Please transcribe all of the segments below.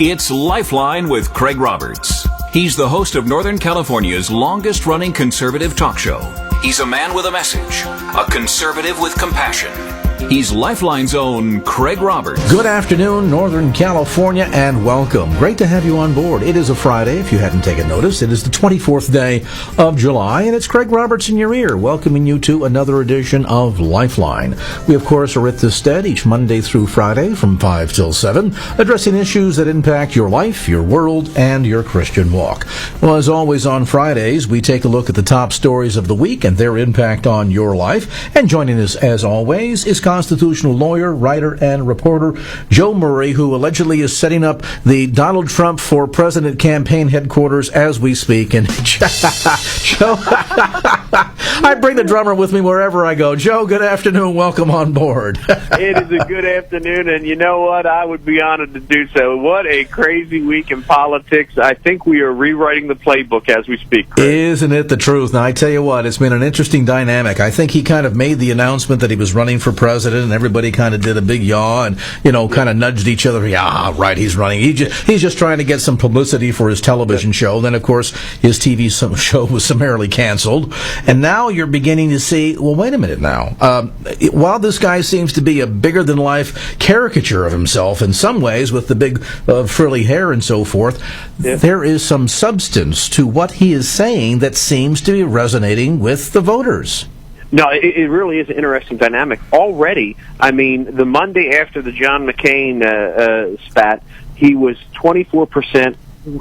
It's Lifeline with Craig Roberts. He's the host of Northern California's longest-running conservative talk show. He's a man with a message, a conservative with compassion. He's Lifeline's own Craig Roberts. Good afternoon, Northern California, and welcome. Great to have you on board. It is a Friday, if you hadn't taken notice. It is the 24th day of July, and it's Craig Roberts in your ear, welcoming you to another edition of Lifeline. We, of course, are at this stead each Monday through Friday from 5 till 7, addressing issues that impact your life, your world, and your Christian walk. Well, as always on Fridays, we take a look at the top stories of the week and their impact on your life. And joining us, as always, is constitutional lawyer, writer, and reporter Joe Murray, who allegedly is setting up the Donald Trump for President campaign headquarters as we speak. And Joe, I bring the drummer with me wherever I go. Joe, good afternoon. Welcome on board. It is a good afternoon, and you know what? I would be honored to do so. What a crazy week in politics. I think we are rewriting the playbook as we speak, Chris. Isn't it the truth? Now, I tell you what, it's been an interesting dynamic. I think he kind of made the announcement that he was running for president, and everybody kind of did a big yaw and, kind of nudged each other. Yeah, right, he's running. He's just trying to get some publicity for his television show. Then, of course, his TV show was summarily canceled. And now you're beginning to see, well, wait a minute now. While this guy seems to be a bigger-than-life caricature of himself in some ways with the big frilly hair and so forth, there is some substance to what he is saying that seems to be resonating with the voters. No, it really is an interesting dynamic. Already, I mean, the Monday after the John McCain spat, he was 24%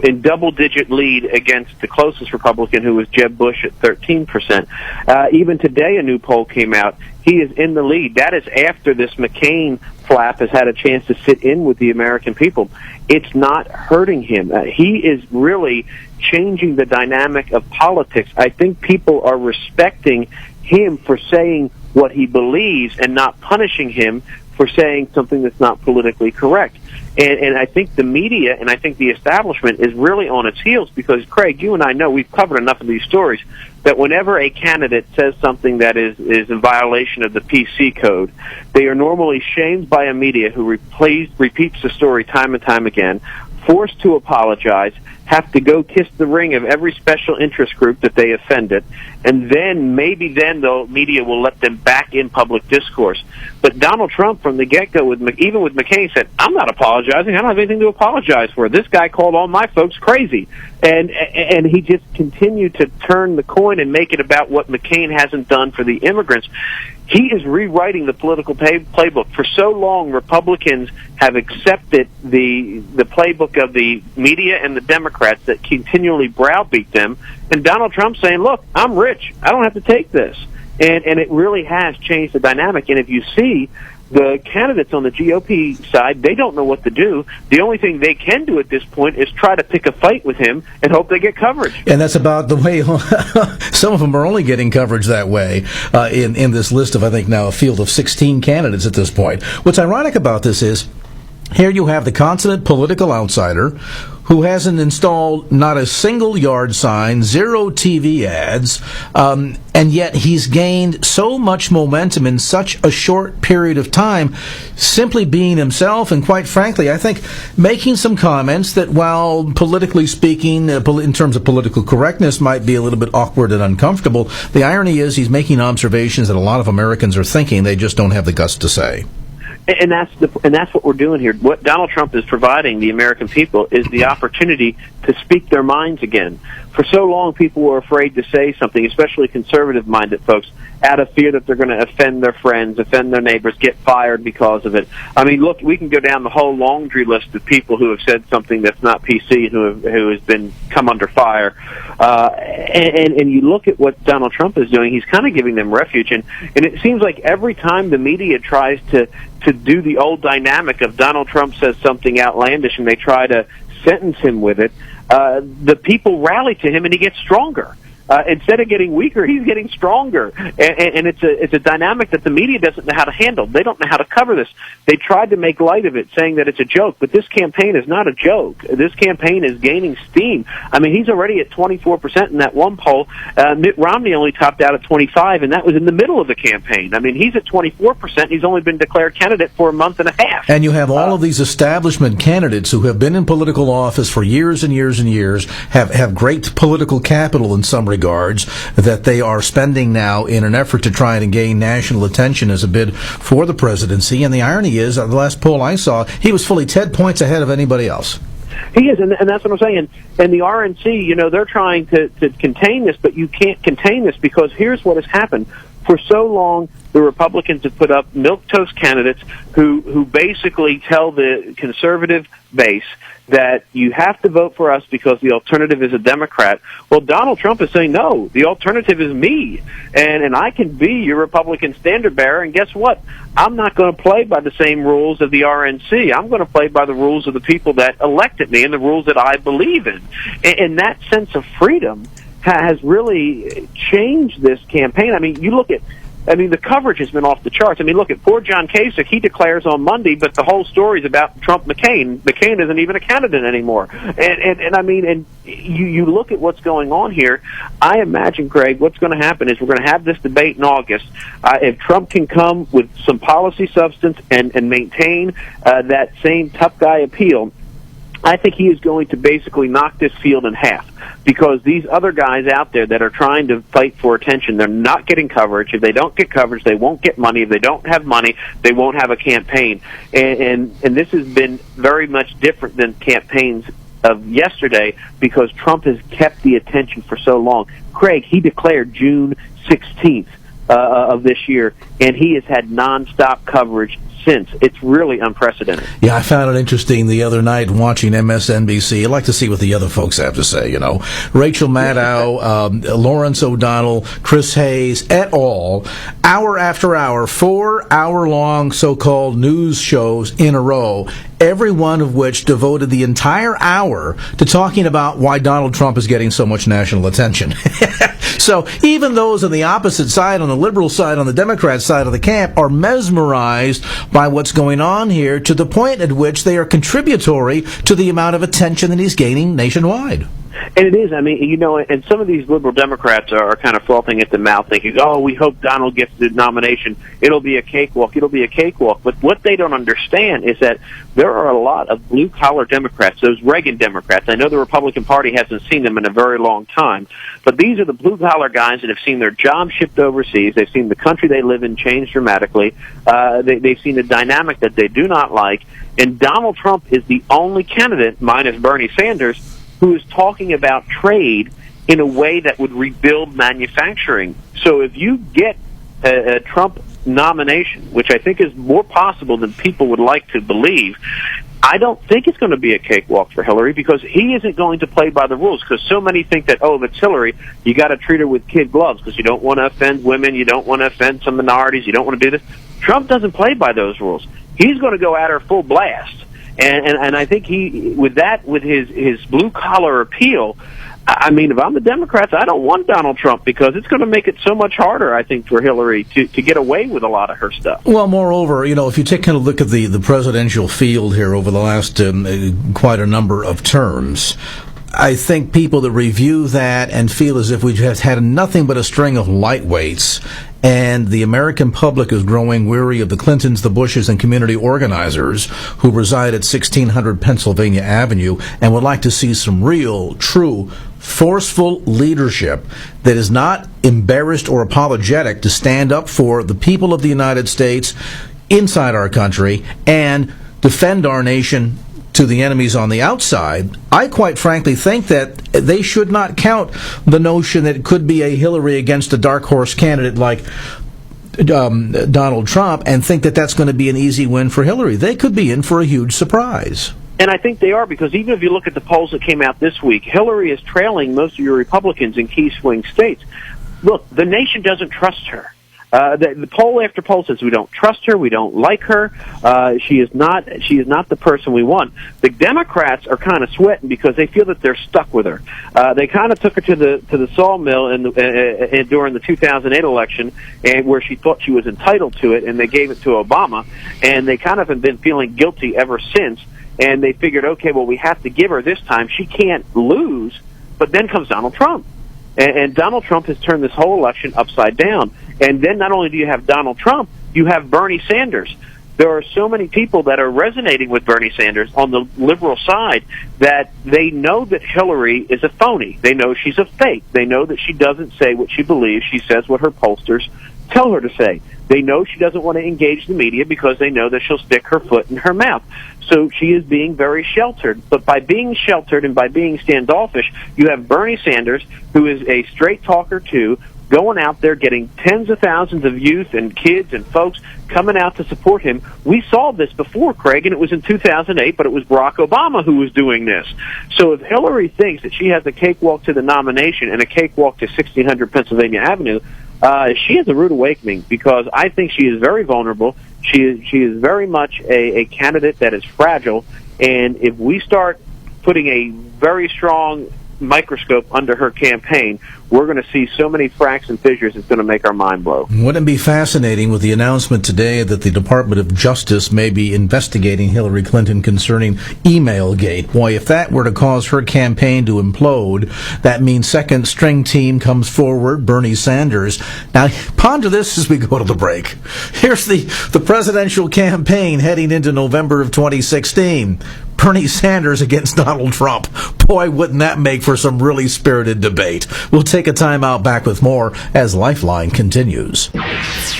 in double-digit lead against the closest Republican, who was Jeb Bush, at 13%. Even today, a new poll came out. He is in the lead. That is after this McCain flap has had a chance to sit in with the American people. It's not hurting him. He is really changing the dynamic of politics. I think people are respecting him for saying what he believes and not punishing him for saying something that's not politically correct. And I think the media and I think the establishment is really on its heels because, Craig, you and I know we've covered enough of these stories that whenever a candidate says something that is in violation of the PC code, they are normally shamed by a media who repeats the story time and time again, forced to apologize, have to go kiss the ring of every special interest group that they offended, and then maybe the media will let them back in public discourse. But Donald Trump, from the get-go, even with McCain, said, I'm not apologizing. I don't have anything to apologize for. This guy called all my folks crazy. And he just continued to turn the coin and make it about what McCain hasn't done for the immigrants. He is rewriting the political playbook. For so long, Republicans have accepted the playbook of the media and the Democrats that continually browbeat them. And Donald Trump's saying, look, I'm rich. I don't have to take this. And it really has changed the dynamic. And if you see the candidates on the GOP side, they don't know what to do. The only thing they can do at this point is try to pick a fight with him and hope they get coverage. And that's about the way some of them are only getting coverage that way in this list of, I think, now a field of 16 candidates at this point. What's ironic about this is here you have the consummate political outsider who hasn't installed not a single yard sign, zero TV ads, and yet he's gained so much momentum in such a short period of time, simply being himself, and quite frankly, I think making some comments that, while politically speaking, in terms of political correctness, might be a little bit awkward and uncomfortable, the irony is he's making observations that a lot of Americans are thinking they just don't have the guts to say. And that's what we're doing here. What Donald Trump is providing the American people is the opportunity to speak their minds again. For so long, people were afraid to say something, especially conservative-minded folks, out of fear that they're going to offend their friends, offend their neighbors, get fired because of it. I mean, look, we can go down the whole laundry list of people who have said something that's not PC and who has been come under fire. And you look at what Donald Trump is doing, he's kind of giving them refuge. And it seems like every time the media tries to do the old dynamic of Donald Trump says something outlandish and they try to sentence him with it, the people rally to him and he gets stronger. Instead of getting weaker, he's getting stronger. And it's a dynamic that the media doesn't know how to handle. They don't know how to cover this. They tried to make light of it, saying that it's a joke, but this campaign is not a joke. This campaign is gaining steam. I mean, he's already at 24% in that one poll. Mitt Romney only topped out at 25, and that was in the middle of the campaign. I mean, he's at 24%. He's only been declared candidate for a month and a half. And you have all of these establishment candidates who have been in political office for years and years and years, have great political capital in some regards that they are spending now in an effort to try and gain national attention as a bid for the presidency. And the irony is, the last poll I saw, he was fully 10 points ahead of anybody else. He is, and that's what I'm saying. And the RNC, they're trying to contain this, but you can't contain this because here's what has happened. For so long, the Republicans have put up milquetoast candidates who basically tell the conservative base that you have to vote for us because the alternative is a Democrat. Well, Donald Trump is saying, no, the alternative is me, and I can be your Republican standard bearer, and guess what? I'm not going to play by the same rules of the RNC. I'm going to play by the rules of the people that elected me and the rules that I believe in. And that sense of freedom has really changed this campaign. I mean, the coverage has been off the charts. I mean, look at poor John Kasich. He declares on Monday, but the whole story is about Trump-McCain. McCain isn't even a candidate anymore. And you look at what's going on here. I imagine, Craig, what's going to happen is we're going to have this debate in August. If Trump can come with some policy substance and maintain that same tough guy appeal, I think he is going to basically knock this field in half because these other guys out there that are trying to fight for attention, they're not getting coverage. If they don't get coverage, they won't get money. If they don't have money, they won't have a campaign. And this has been very much different than campaigns of yesterday because Trump has kept the attention for so long. Craig, he declared June 16th of this year, and he has had nonstop coverage since. It's really unprecedented. Yeah, I found it interesting the other night watching MSNBC. I like to see what the other folks have to say, Rachel Maddow, Lawrence O'Donnell, Chris Hayes, et al., hour after hour, 4-hour-long so-called news shows in a row, every one of which devoted the entire hour to talking about why Donald Trump is getting so much national attention. So even those on the opposite side, on the liberal side, on the Democrat side of the camp, are mesmerized by what's going on here to the point at which they are contributory to the amount of attention that he's gaining nationwide. And it is. I mean, and some of these liberal Democrats are kind of frothing at the mouth, thinking, oh, we hope Donald gets the nomination. It'll be a cakewalk. It'll be a cakewalk. But what they don't understand is that there are a lot of blue-collar Democrats, those Reagan Democrats. I know the Republican Party hasn't seen them in a very long time, but these are the blue-collar guys that have seen their jobs shipped overseas. They've seen the country they live in change dramatically. They've seen a dynamic that they do not like. And Donald Trump is the only candidate, minus Bernie Sanders, who is talking about trade in a way that would rebuild manufacturing. So if you get a Trump nomination, which I think is more possible than people would like to believe, I don't think it's going to be a cakewalk for Hillary because he isn't going to play by the rules because so many think that, if it's Hillary, you got to treat her with kid gloves because you don't want to offend women, you don't want to offend some minorities, you don't want to do this. Trump doesn't play by those rules. He's going to go at her full blast. And I think with his blue collar appeal, I mean, if I'm the Democrats, I don't want Donald Trump because it's going to make it so much harder, I think, for Hillary to get away with a lot of her stuff. Well, moreover, if you take kind of look at the presidential field here over the last quite a number of terms, I think people that review that and feel as if we have had nothing but a string of lightweights, and the American public is growing weary of the Clintons, the Bushes, and community organizers who reside at 1600 Pennsylvania Avenue and would like to see some real, true, forceful leadership that is not embarrassed or apologetic to stand up for the people of the United States inside our country and defend our nation to the enemies on the outside. I quite frankly think that they should not count the notion that it could be a Hillary against a dark horse candidate like Donald Trump and think that that's going to be an easy win for Hillary. They could be in for a huge surprise. And I think they are, because even if you look at the polls that came out this week, Hillary is trailing most of your Republicans in key swing states. Look, the nation doesn't trust her. The poll after poll says we don't trust her, we don't like her. She is not the person we want. The Democrats are kind of sweating because they feel that they're stuck with her. They kind of took her to the sawmill during the 2008 election, and where she thought she was entitled to it, and they gave it to Obama, and they kind of have been feeling guilty ever since. And they figured, okay, well, we have to give her this time. She can't lose. But then comes Donald Trump. And Donald Trump has turned this whole election upside down. And then not only do you have Donald Trump, you have Bernie Sanders. There are so many people that are resonating with Bernie Sanders on the liberal side that they know that Hillary is a phony. They know she's a fake. They know that she doesn't say what she believes. She says what her pollsters tell her to say. They know she doesn't want to engage the media because they know that she'll stick her foot in her mouth. So she is being very sheltered. But by being sheltered and by being standoffish, you have Bernie Sanders, who is a straight talker too, going out there getting tens of thousands of youth and kids and folks coming out to support him. We saw this before, Craig, and it was in 2008, but it was Barack Obama who was doing this. So if Hillary thinks that she has a cakewalk to the nomination and a cakewalk to 1600 Pennsylvania Avenue, she has a rude awakening, because I think she is very vulnerable. She is very much a candidate that is fragile, and if we start putting a very strong microscope under her campaign, we're going to see so many cracks and fissures, it's going to make our mind blow. Wouldn't it be fascinating with the announcement today that the Department of Justice may be investigating Hillary Clinton concerning Emailgate? Boy, if that were to cause her campaign to implode, that means second string team comes forward, Bernie Sanders. Now, ponder this as we go to the break. Here's the presidential campaign heading into November of 2016. Bernie Sanders against Donald Trump. Boy, wouldn't that make for some really spirited debate. We'll take a time out, back with more as Lifeline continues.